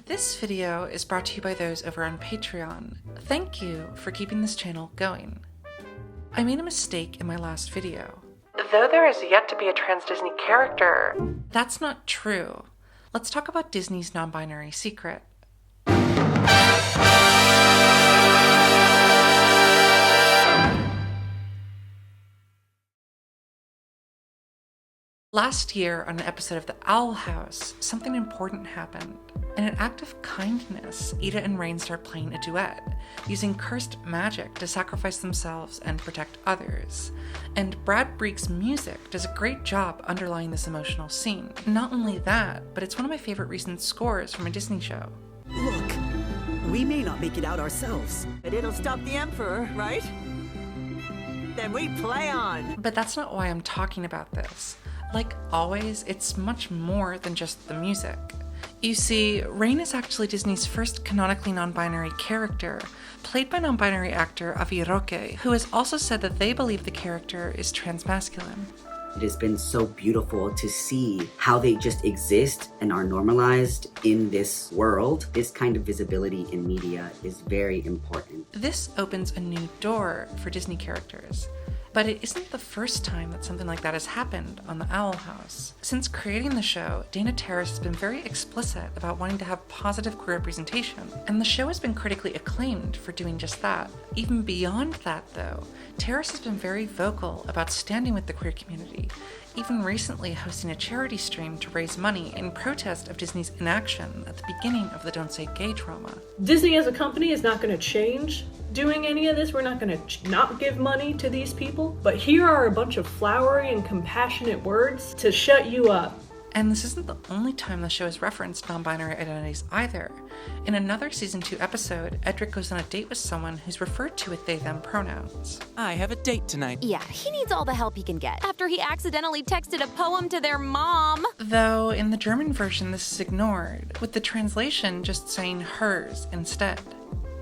This video is brought to you by those over on Patreon. Thank you for keeping this channel going. I made a mistake in my last video. Though there is yet to be a trans Disney character, that's not true. Let's talk about Disney's non-binary secret. Last year, on an episode of The Owl House, something important happened. In an act of kindness, Ida and Rain start playing a duet, using cursed magic to sacrifice themselves and protect others. And Brad Breek's music does a great job underlying this emotional scene. Not only that, but it's one of my favorite recent scores from a Disney show. Look, we may not make it out ourselves, but it'll stop the Emperor, right? Then we play on! But that's not why I'm talking about this. Like always, it's much more than just the music. You see, Rain is actually Disney's first canonically non-binary character, played by non-binary actor Avi Roque, who has also said that they believe the character is transmasculine. It has been so beautiful to see how they just exist and are normalized in this world. This kind of visibility in media is very important. This opens a new door for Disney characters. But it isn't the first time that something like that has happened on The Owl House. Since creating the show, Dana Terrace has been very explicit about wanting to have positive queer representation, and the show has been critically acclaimed for doing just that. Even beyond that, though, Terrace has been very vocal about standing with the queer community, even recently hosting a charity stream to raise money in protest of Disney's inaction at the beginning of the Don't Say Gay drama. Disney as a company is not going to change doing any of this. We're not going to not give money to these people. But here are a bunch of flowery and compassionate words to shut you up. And this isn't the only time the show has referenced non-binary identities either. In another Season 2 episode, Edric goes on a date with someone who's referred to with they-them pronouns. I have a date tonight. Yeah, he needs all the help he can get after he accidentally texted a poem to their mom. Though in the German version this is ignored, with the translation just saying hers instead.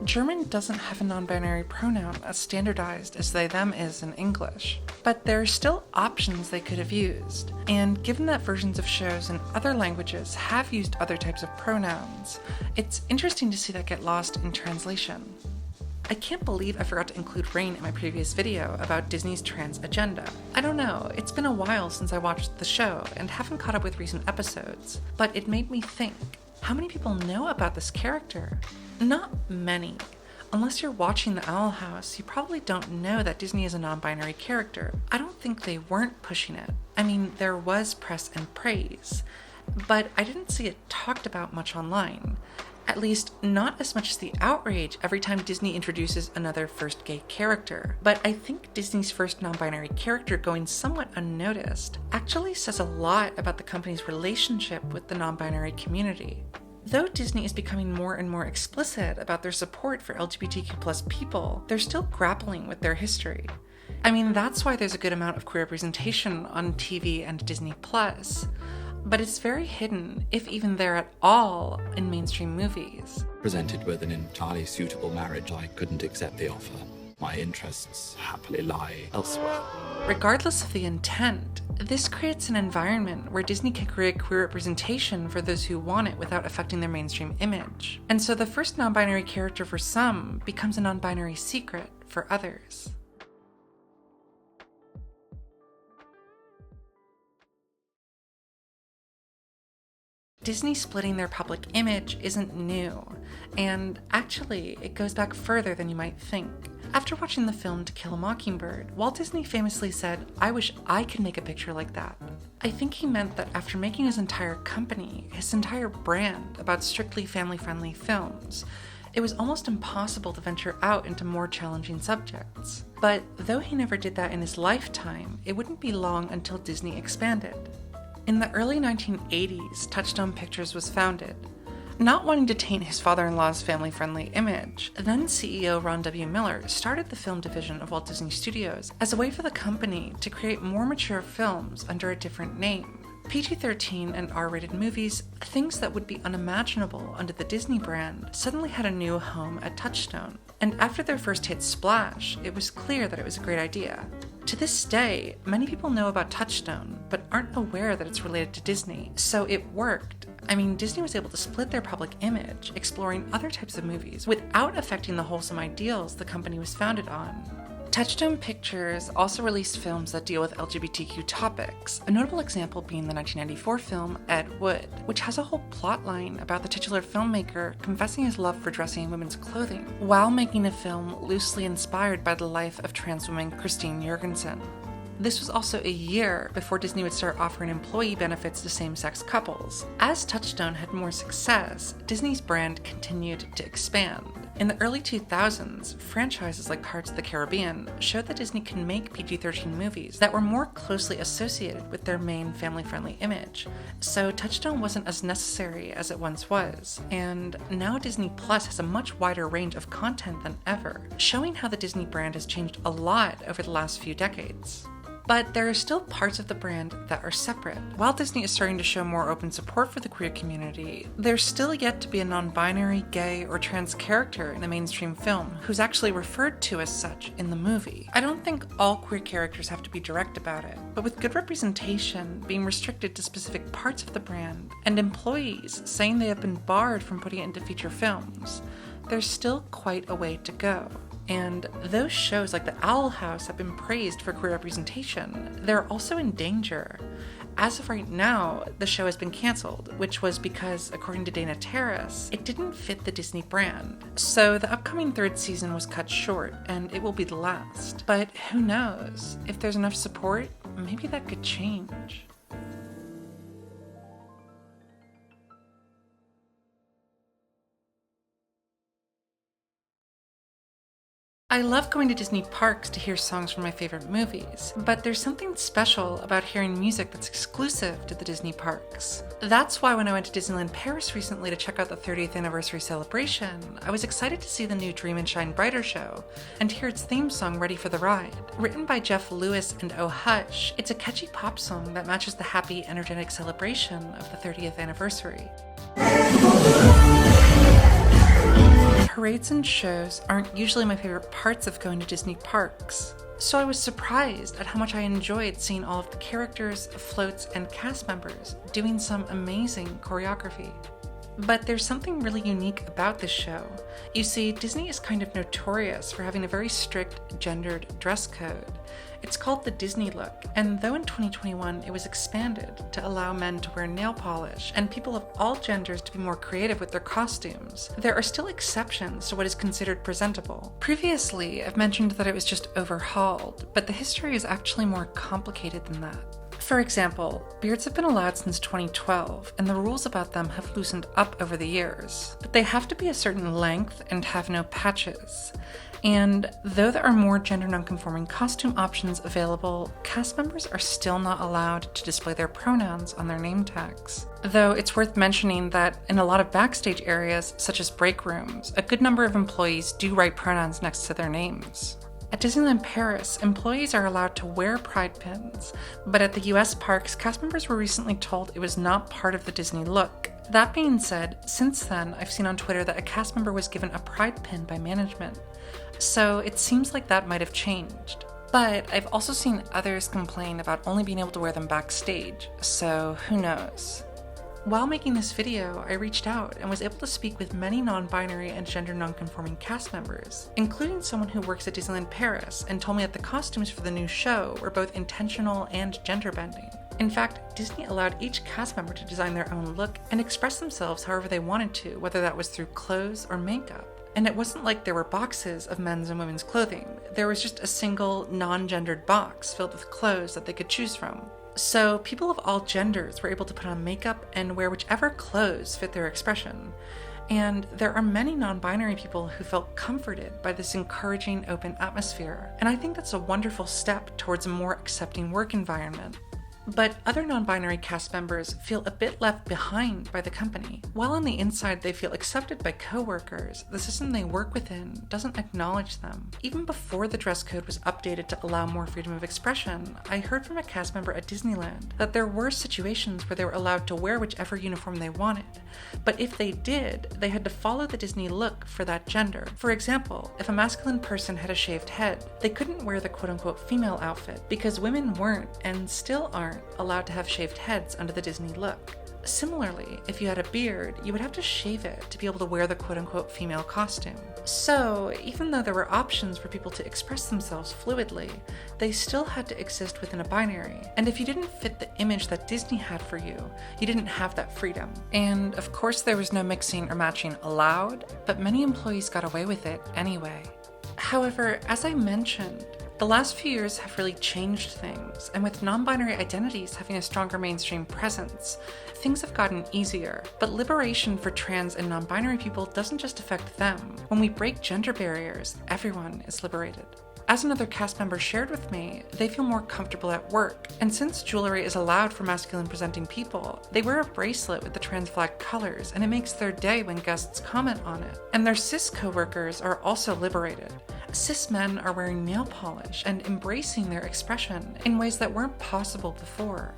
German doesn't have a non-binary pronoun as standardized as they-them is in English, but there are still options they could have used, and given that versions of shows in other languages have used other types of pronouns, it's interesting to see that get lost in translation. I can't believe I forgot to include Rain in my previous video about Disney's trans agenda. I don't know, it's been a while since I watched the show and haven't caught up with recent episodes, but it made me think, how many people know about this character? Not many. Unless you're watching The Owl House, you probably don't know that Disney is a non-binary character. I don't think they weren't pushing it. I mean, there was press and praise, but I didn't see it talked about much online. At least, not as much as the outrage every time Disney introduces another first gay character. But I think Disney's first non-binary character going somewhat unnoticed actually says a lot about the company's relationship with the non-binary community. Though Disney is becoming more and more explicit about their support for LGBTQ+ people, they're still grappling with their history. I mean, that's why there's a good amount of queer representation on TV and Disney+, but it's very hidden, if even there at all, in mainstream movies. Presented with an entirely suitable marriage, I couldn't accept the offer. My interests happily lie elsewhere. Regardless of the intent, this creates an environment where Disney can create queer representation for those who want it without affecting their mainstream image. And so the first non-binary character for some becomes a non-binary secret for others. Disney splitting their public image isn't new, and actually, it goes back further than you might think. After watching the film To Kill a Mockingbird, Walt Disney famously said, "I wish I could make a picture like that." I think he meant that after making his entire company, his entire brand, about strictly family-friendly films, it was almost impossible to venture out into more challenging subjects. But though he never did that in his lifetime, it wouldn't be long until Disney expanded. In the early 1980s, Touchstone Pictures was founded. Not wanting to taint his father-in-law's family-friendly image, then CEO Ron W. Miller started the film division of Walt Disney Studios as a way for the company to create more mature films under a different name. PG-13 and R-rated movies, things that would be unimaginable under the Disney brand, suddenly had a new home at Touchstone. And after their first hit Splash, it was clear that it was a great idea. To this day, many people know about Touchstone, but aren't aware that it's related to Disney, so it worked. I mean, Disney was able to split their public image, exploring other types of movies, without affecting the wholesome ideals the company was founded on. Touchstone Pictures also released films that deal with LGBTQ topics, a notable example being the 1994 film Ed Wood, which has a whole plotline about the titular filmmaker confessing his love for dressing in women's clothing, while making a film loosely inspired by the life of trans woman Christine Jorgensen. This was also a year before Disney would start offering employee benefits to same-sex couples. As Touchstone had more success, Disney's brand continued to expand. In the early 2000s, franchises like Pirates of the Caribbean showed that Disney can make PG-13 movies that were more closely associated with their main family-friendly image, so Touchstone wasn't as necessary as it once was, and now Disney Plus has a much wider range of content than ever, showing how the Disney brand has changed a lot over the last few decades. But there are still parts of the brand that are separate. While Disney is starting to show more open support for the queer community, there's still yet to be a non-binary, gay, or trans character in a mainstream film who's actually referred to as such in the movie. I don't think all queer characters have to be direct about it, but with good representation being restricted to specific parts of the brand, and employees saying they have been barred from putting it into feature films, there's still quite a way to go. And those shows like The Owl House have been praised for queer representation. They're also in danger. As of right now, the show has been canceled, which was because, according to Dana Terrace, it didn't fit the Disney brand. So the upcoming third season was cut short, and it will be the last. But who knows? If there's enough support, maybe that could change. I love going to Disney parks to hear songs from my favorite movies, but there's something special about hearing music that's exclusive to the Disney parks. That's why when I went to Disneyland Paris recently to check out the 30th anniversary celebration, I was excited to see the new Dream and Shine Brighter show and hear its theme song Ready for the Ride. Written by Jeff Lewis and Oh Hush, it's a catchy pop song that matches the happy, energetic celebration of the 30th anniversary. Parades and shows aren't usually my favorite parts of going to Disney parks, so I was surprised at how much I enjoyed seeing all of the characters, floats, and cast members doing some amazing choreography. But there's something really unique about this show. You see, Disney is kind of notorious for having a very strict gendered dress code. It's called the Disney look, and though in 2021 it was expanded to allow men to wear nail polish and people of all genders to be more creative with their costumes, there are still exceptions to what is considered presentable. Previously, I've mentioned that it was just overhauled, but the history is actually more complicated than that. For example, beards have been allowed since 2012, and the rules about them have loosened up over the years, but they have to be a certain length and have no patches. And though there are more gender nonconforming costume options available, cast members are still not allowed to display their pronouns on their name tags. Though it's worth mentioning that in a lot of backstage areas, such as break rooms, a good number of employees do write pronouns next to their names. At Disneyland Paris, employees are allowed to wear pride pins, but at the US parks, cast members were recently told it was not part of the Disney look. That being said, since then, I've seen on Twitter that a cast member was given a pride pin by management. So it seems like that might have changed. But I've also seen others complain about only being able to wear them backstage, so who knows. While making this video, I reached out and was able to speak with many non-binary and gender non-conforming cast members, including someone who works at Disneyland Paris, and told me that the costumes for the new show were both intentional and gender-bending. In fact, Disney allowed each cast member to design their own look and express themselves however they wanted to, whether that was through clothes or makeup. And it wasn't like there were boxes of men's and women's clothing. There was just a single non-gendered box filled with clothes that they could choose from. So people of all genders were able to put on makeup and wear whichever clothes fit their expression. And there are many non-binary people who felt comforted by this encouraging, open atmosphere. And I think that's a wonderful step towards a more accepting work environment. But other non-binary cast members feel a bit left behind by the company. While on the inside they feel accepted by coworkers, the system they work within doesn't acknowledge them. Even before the dress code was updated to allow more freedom of expression, I heard from a cast member at Disneyland that there were situations where they were allowed to wear whichever uniform they wanted. But if they did, they had to follow the Disney look for that gender. For example, if a masculine person had a shaved head, they couldn't wear the quote-unquote female outfit because women weren't, and still aren't, allowed to have shaved heads under the Disney look. Similarly, if you had a beard, you would have to shave it to be able to wear the quote-unquote female costume. So, even though there were options for people to express themselves fluidly, they still had to exist within a binary. And if you didn't fit the image that Disney had for you, you didn't have that freedom. And of course there was no mixing or matching allowed, but many employees got away with it anyway. However, as I mentioned, the last few years have really changed things, and with non-binary identities having a stronger mainstream presence, things have gotten easier. But liberation for trans and non-binary people doesn't just affect them. When we break gender barriers, everyone is liberated. As another cast member shared with me, they feel more comfortable at work, and since jewelry is allowed for masculine presenting people, they wear a bracelet with the trans flag colors, and it makes their day when guests comment on it. And their cis co-workers are also liberated. Cis men are wearing nail polish and embracing their expression in ways that weren't possible before.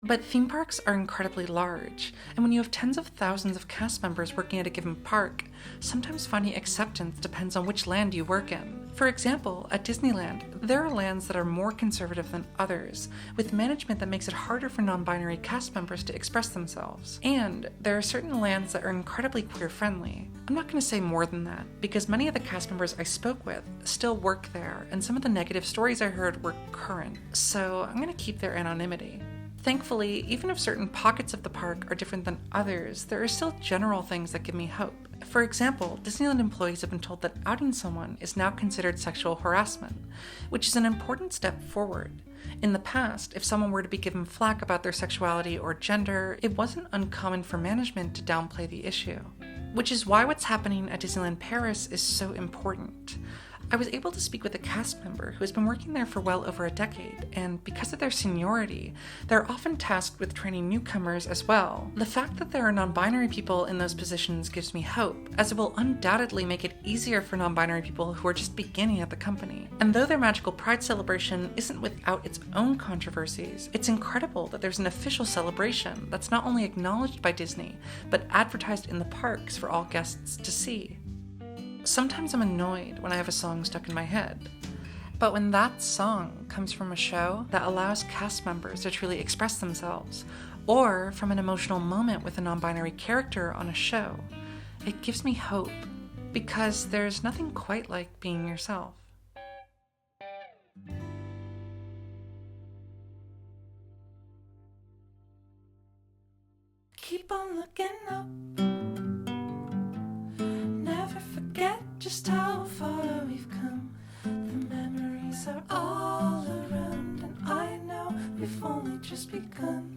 But theme parks are incredibly large, and when you have tens of thousands of cast members working at a given park, sometimes finding acceptance depends on which land you work in. For example, at Disneyland, there are lands that are more conservative than others, with management that makes it harder for non-binary cast members to express themselves. And there are certain lands that are incredibly queer-friendly. I'm not going to say more than that, because many of the cast members I spoke with still work there, and some of the negative stories I heard were current, so I'm going to keep their anonymity. Thankfully, even if certain pockets of the park are different than others, there are still general things that give me hope. For example, Disneyland employees have been told that outing someone is now considered sexual harassment, which is an important step forward. In the past, if someone were to be given flack about their sexuality or gender, it wasn't uncommon for management to downplay the issue. Which is why what's happening at Disneyland Paris is so important. I was able to speak with a cast member who has been working there for well over a decade, and because of their seniority, they're often tasked with training newcomers as well. The fact that there are non-binary people in those positions gives me hope, as it will undoubtedly make it easier for non-binary people who are just beginning at the company. And though their Magical Pride celebration isn't without its own controversies, it's incredible that there's an official celebration that's not only acknowledged by Disney, but advertised in the parks for all guests to see. Sometimes I'm annoyed when I have a song stuck in my head, but when that song comes from a show that allows cast members to truly express themselves, or from an emotional moment with a non-binary character on a show, it gives me hope, because there's nothing quite like being yourself. Keep on looking up. Just how far we've come. The memories are all around, and I know we've only just begun.